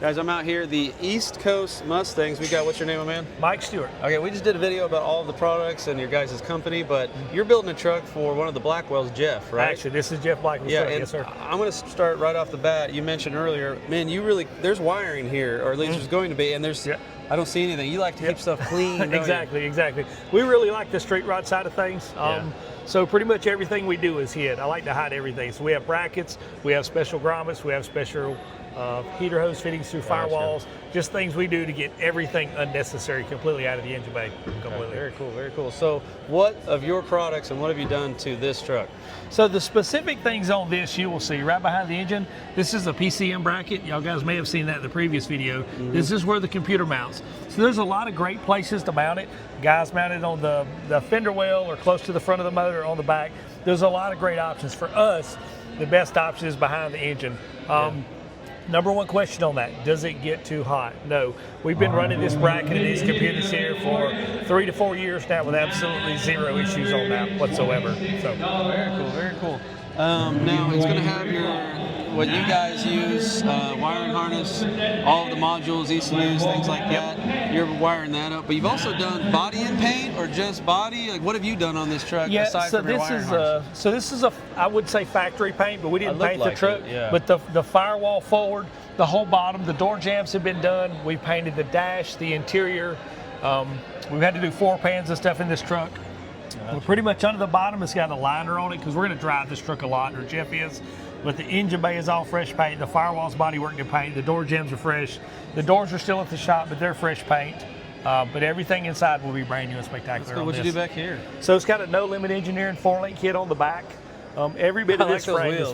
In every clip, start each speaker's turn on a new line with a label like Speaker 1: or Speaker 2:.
Speaker 1: Guys, I'm out here, the East Coast Mustangs. We got, what's your name, man?
Speaker 2: Mike Stewart.
Speaker 1: Okay, we just did a video about all of the products and your guys' company, but you're building a truck for one of the Blackwells, Jeff, right?
Speaker 2: Actually, this is Jeff Blackwell's
Speaker 1: yeah,
Speaker 2: truck. Yes, sir.
Speaker 1: I'm going to start right off the bat. You mentioned earlier, man, you really, there's wiring here, or at least there's going to be, and there's, I don't see anything. You like to keep stuff clean,
Speaker 2: Exactly, exactly. We really like the street rod side of things. So pretty much everything we do is hid. I like to hide everything. So we have brackets, we have special grommets, we have special heater hose fittings through firewalls, just things we do to get everything unnecessary completely out of the engine bay. Completely.
Speaker 1: Very cool, very cool. So what of your products and what have you done to this truck?
Speaker 2: So the specific things on this you will see right behind the engine, this is a PCM bracket. Y'all guys may have seen that in the previous video. This is where the computer mounts. So there's a lot of great places to mount it. Guys mount it on the fender well or close to the front of the motor on the back. There's a lot of great options. For us, the best option is behind the engine. Number one question on that, does it get too hot? No. We've been running this bracket and these computers here for 3 to 4 years now with absolutely zero issues on that whatsoever. So
Speaker 1: very cool, very cool. Now it's going to have what you guys use, wiring harness, all of the modules, ECUs, things like that. You're wiring that up, but you've also done body and paint or just body? Like, what have you done on this truck aside from your wiring harness?
Speaker 2: So this is I would say factory paint, but we didn't paint the truck. But the firewall forward, the whole bottom, the door jambs have been done. We painted the dash, the interior. We've had to do 4 pans of stuff in this truck. Well, pretty much under the bottom, it's got a liner on it because we're going to drive this truck a lot, or Jeff is. But the engine bay is all fresh paint. The firewall's bodywork to paint. The door jambs are fresh. The doors are still at the shop, but they're fresh paint. But everything inside will be brand new and spectacular.
Speaker 1: What'd you do back here?
Speaker 2: So it's got a No Limit Engineering 4-link kit on the back. Every bit of this frame is,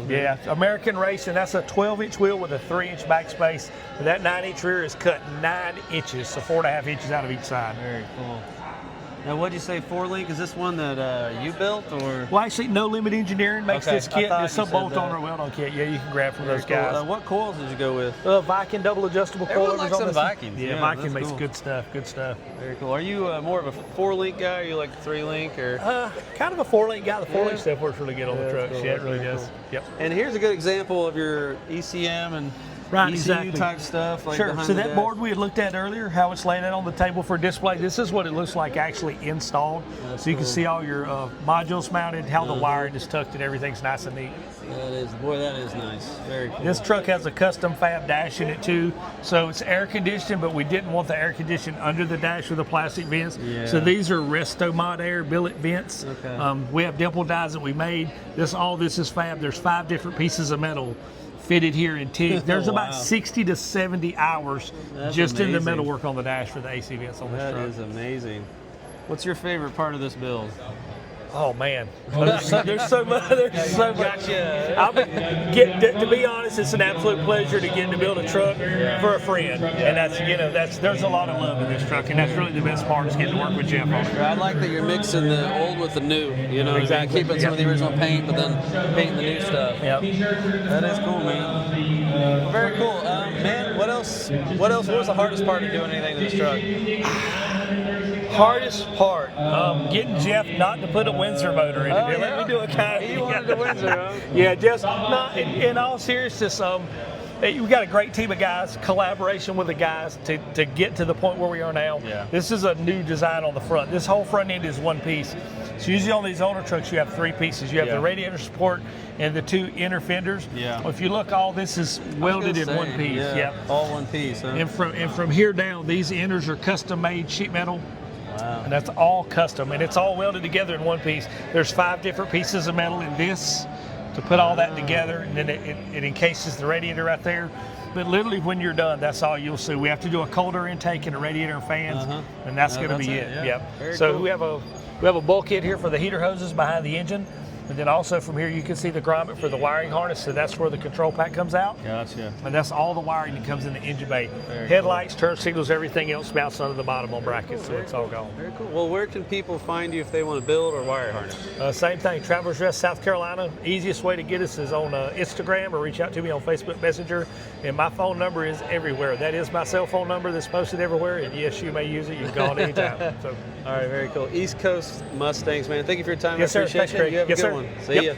Speaker 2: American Racing. That's a 12-inch wheel with a 3-inch backspace. That 9-inch rear is cut 9 inches, so 4.5 inches out of each side.
Speaker 1: Very cool. Now, what'd you say, 4-link? Is this one that you built, or?
Speaker 2: Well, actually, No Limit Engineering makes this kit. It's a bolt-on or weld-on kit. Yeah, you can grab from those guys.
Speaker 1: What coils did you go with?
Speaker 2: Viking double adjustable coils.
Speaker 1: Everyone likes some Vikings.
Speaker 2: Yeah, Viking makes good stuff. Good stuff.
Speaker 1: Very cool. Are you more of a 4-link guy, or you like 3-link, or?
Speaker 2: Kind of a 4-link guy. The 4-link stuff works really good on the trucks. Yeah, it really does.
Speaker 1: Cool.
Speaker 2: Yep.
Speaker 1: And here's a good example of your ECM and ECU type stuff. Like
Speaker 2: sure. So that board we had looked at earlier, how it's laying out on the table for display, this is what it looks like actually installed. So you can see all your modules mounted, how the wiring is tucked, and everything's nice and neat.
Speaker 1: That is, boy, that is nice. Very cool.
Speaker 2: This truck has a custom fab dash in it too. So it's air conditioned, but we didn't want the air conditioning under the dash with the plastic vents. So these are Resto Mod Air billet vents. We have dimple dies that we made. All this is fab. There's 5 different pieces of metal fitted here in TIG. There's about 60 to 70 hours just in the metalwork on the dash for the AC vents on this truck.
Speaker 1: That is amazing. What's your favorite part of this build?
Speaker 2: Oh man, there's so much. To be honest, it's an absolute pleasure to get to build a truck for a friend, and there's a lot of love in this truck, and that's really the best part is getting to work with Jeff on it.
Speaker 1: I like that you're mixing the old with the new. You know,
Speaker 2: exactly.
Speaker 1: Keeping some of the original paint, but then painting the new stuff. That is cool, man. Well, very cool, man. What else? What was the hardest part of doing anything to this truck?
Speaker 2: Hardest part, getting Jeff not to put a Windsor motor in it. Let me do a kind of.
Speaker 1: He wanted the Windsor, huh?
Speaker 2: Yeah, just in all seriousness, we got a great team of guys, collaboration with the guys to get to the point where we are now. This is a new design on the front. This whole front end is one piece. So usually on these older trucks, you have 3 pieces. You have the radiator support and the 2 inner fenders. Well, if you look, all this is welded in one piece.
Speaker 1: All one piece, huh?
Speaker 2: And from here down, these inners are custom made sheet metal.
Speaker 1: Wow.
Speaker 2: And that's all custom, and it's all welded together in one piece. There's 5 different pieces of metal in this to put all that together, and then it encases the radiator right there. But literally when you're done, that's all you'll see. We have to do a cold air intake and a radiator and fans, and that's going to be it. So cool. we have a bulkhead here for the heater hoses behind the engine. And then also from here you can see the grommet for the wiring harness, so that's where the control pack comes out.
Speaker 1: Gotcha.
Speaker 2: And that's all the wiring that comes in the engine bay. Headlights, turn signals, everything else mounts under the bottom on brackets, so it's all gone.
Speaker 1: Very cool. Well, where can people find you if they want to build or wire harness?
Speaker 2: Same thing, Travelers Rest, South Carolina. Easiest way to get us is on Instagram, or reach out to me on Facebook Messenger. And my phone number is everywhere. That is my cell phone number that's posted everywhere. And yes, you may use it. You can call it anytime. So.
Speaker 1: All right, very cool. East Coast Mustangs, man. Thank you for your time.
Speaker 2: Yes, sir.
Speaker 1: I appreciate
Speaker 2: Thanks,
Speaker 1: it.
Speaker 2: Greg.
Speaker 1: You have a good one. See ya.